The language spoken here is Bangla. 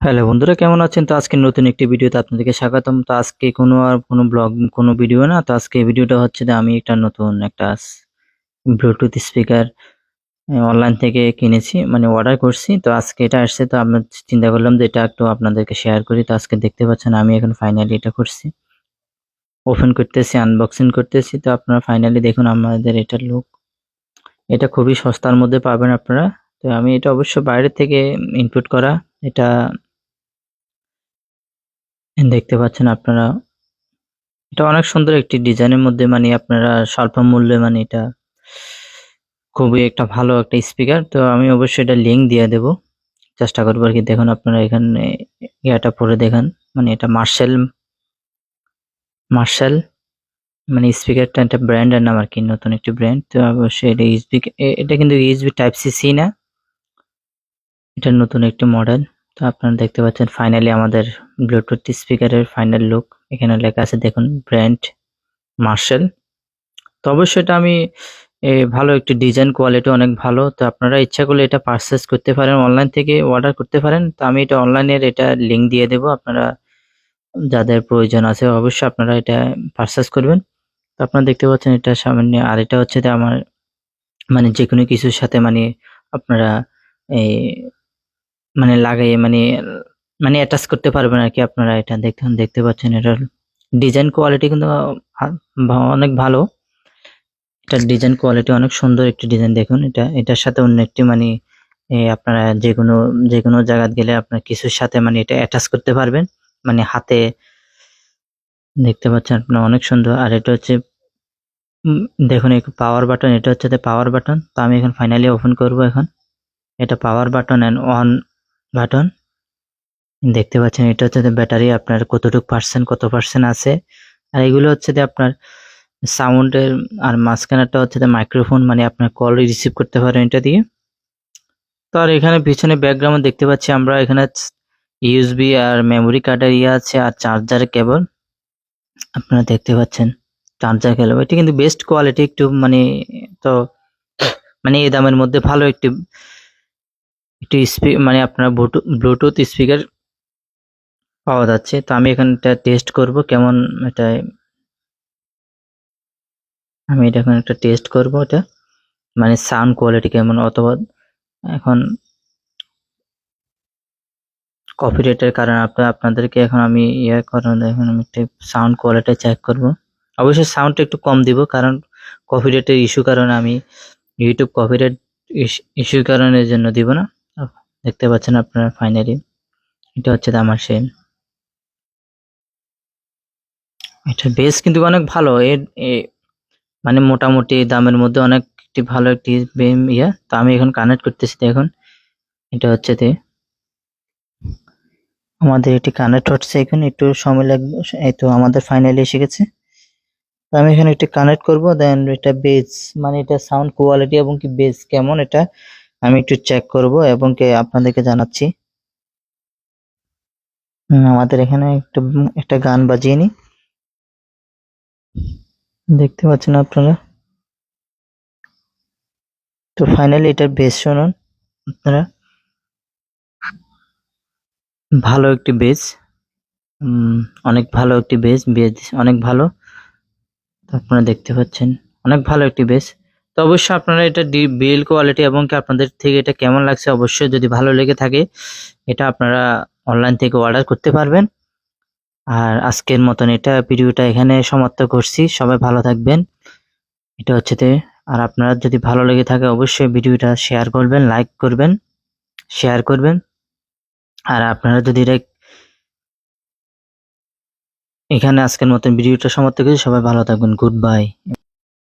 হ্যালো বন্ধুরা, কেমন আছেন? তো আজকে নতুন একটি ভিডিওতে আপনাদেরকে স্বাগতম। তো আজকে কোনো ব্লগ, কোনো ভিডিও না। তো আজকে ভিডিওটা হচ্ছে যে আমি একটা নতুন একটা ব্লুটুথ স্পিকার অনলাইন থেকে কিনেছি, মানে অর্ডার করছি। তো আজকে এটা আসছে, তো আমরা চিন্তা করলাম যে এটা একটু আপনাদেরকে শেয়ার করি। তো আজকে দেখতে পাচ্ছেন আমি এখন ফাইনালি এটা করছি, ওপেন করতেছি, আনবক্সিং করতেছি। তো আপনারা ফাইনালি দেখুন আমাদের এটার লুক। এটা খুবই সস্তার মধ্যে পাবেন আপনারা। তো আমি এটা অবশ্য বাইরে থেকে ইনপুট করা। এটা দেখতে পাচ্ছেন আপনারা। এটা অনেক সুন্দর একটি ডিজাইনের মধ্যে, মানে আপনারা স্বল্প মূল্যে, মানে এটা খুবই একটা ভালো একটা স্পিকার। তো আমি অবশ্যই এটা লিংক দিয়ে দেব, চেষ্টা করবো আর কি। দেখুন আপনারা এখানে ইয়াটা পরে দেখেন, মানে এটা মার্শাল মানে স্পিকারটা একটা ব্র্যান্ডের নাম আর কি, নতুন একটি ব্র্যান্ড। তো অবশ্যই এটা এটা কিন্তু ইউএসবি টাইপ সি না, এটা নতুন একটি মডেল। তো আপনারা দেখতে পাচ্ছেন ফাইনালি আমাদের ব্লুটুথ স্পিকারের ফাইনাল লুক। এখানে লেখা আছে দেখুন, ব্র্যান্ড মার্শাল। তো অবশ্যই এটা আমি ভালো একটি ডিজাইন, কোয়ালিটি অনেক ভালো। তো আপনারা ইচ্ছা করলে এটা পারচেজ করতে পারেন, অনলাইন থেকে অর্ডার করতে পারেন। তো আমি এটা অনলাইনের এটা লিংক দিয়ে দেবো, আপনারা যাদের প্রয়োজন আছে অবশ্যই আপনারা এটা পারচেজ করবেন। তো আপনারা দেখতে পাচ্ছেন এটা সামান্য, আর এটা হচ্ছে যে আমার মানে যে কোনো কিছুর সাথে মানে আপনারা এই মানে লাগাই মানে অ্যাটাচ করতে পারবেন আর কি। আপনারা এটা দেখতে পাচ্ছেন এটার ডিজাইন কোয়ালিটি কিন্তু অনেক ভালো। এটার ডিজাইন কোয়ালিটি অনেক সুন্দর একটি ডিজাইন। দেখুন এটার সাথে অন্য একটি মানে আপনারা যে কোনো জায়গায় গেলে আপনার কিছুর সাথে মানে এটা অ্যাটাচ করতে পারবেন, মানে হাতে। দেখতে পাচ্ছেন আপনারা, অনেক সুন্দর। আর এটা হচ্ছে দেখুন এক পাওয়ার বাটন, এটা হচ্ছে পাওয়ার বাটন। তো আমি এখন ফাইনালি ওপেন করব। এখন এটা power button and on button. দেখতে পাচ্ছেন এটা হচ্ছে ব্যাটারি আপনার কত পার্সেন্ট আছে। আর এগুলো হচ্ছে আপনার সাউন্ডের, আর মাঝখানেরটা হচ্ছে মাইক্রোফোন, মানে আপনার কল রিসিভ করতে পারেন এটা দিয়ে। তো আর এখানে পিছনে ব্যাকগ্রাউন্ড দেখতে পাচ্ছি আমরা, এখানে ইউএসবি আর মেমোরি কার্ডের ইয়ে আছে, আর চার্জার কেবল আপনারা দেখতে পাচ্ছেন। চার্জার কেবল এটা কিন্তু বেস্ট কোয়ালিটি একটু, মানে তো মানে এই দামের মধ্যে ভালো একটু মানে আপনার ব্লুটুথ স্পিকার পাওয়া যাচ্ছে। তো আমি এখানটা টেস্ট করব কেমন এটা, আমি এটা এখন একটা টেস্ট করব এটা, মানে সাউন্ড কোয়ালিটি কেমন। অথবা এখন কপিরাইটের কারণে আপনাদেরকে এখন আমি এখন আমি একটা সাউন্ড কোয়ালিটি চেক করব। অবশ্যই সাউন্ডটা একটু কম দিব, কারণ কপিরাইটের ইস্যু কারণে আমি ইউটিউব কপিরাইট ইস্যুর কারণের জন্য দিব না। দেখতে পাচ্ছেন আপনারা ফাইনালি এটা হচ্ছে আমার সেই, এটা বেস কিন্তু অনেক ভালো। মানে মোটামুটি দামের মধ্যে অনেক একটি ভালো একটি তো আমি এখন কানেক্ট করতেছি। দেখুন এটা হচ্ছে আমাদের এটি কানেক্ট হচ্ছে, এখানে একটু সময় লাগবে। এই তো আমাদের ফাইনালি এসে গেছে। তো আমি এখানে একটু কানেক্ট করব, দেন এটা বেস, মানে এটা সাউন্ড কোয়ালিটি এবং কি বেস কেমন এটা আমি একটু চেক করব এবং কি আপনাদেরকে জানাচ্ছি। আমাদের এখানে একটা গান বাজিয়ে নি, দেখতে পাচ্ছেন আপনারা। তো ফাইনালি এটার বেস শুনুন আপনারা, ভালো একটি বেস, অনেক ভালো একটি বেস অনেক ভালো। তো আপনারা দেখতে পাচ্ছেন অনেক ভালো একটি বেস। তো অবশ্যই আপনারা এটা বিল্ড কোয়ালিটি এবং কি আপনাদের থেকে এটা কেমন লাগছে, অবশ্যই যদি ভালো লেগে থাকে এটা আপনারা অনলাইন থেকে অর্ডার করতে পারবেন। আর আজকের মতন এটা ভিডিওটা এখানে সমাপ্ত করছি। সবাই ভালো থাকবেন। এটা হচ্ছে আর আপনারা যদি ভালো লেগে থাকে অবশ্যই ভিডিওটা শেয়ার করবেন, লাইক করবেন, শেয়ার করবেন। আর আপনারা যদি এখানে আজকের মতন ভিডিওটা সমাপ্ত করছি। সবাই ভালো থাকবেন। Good bye.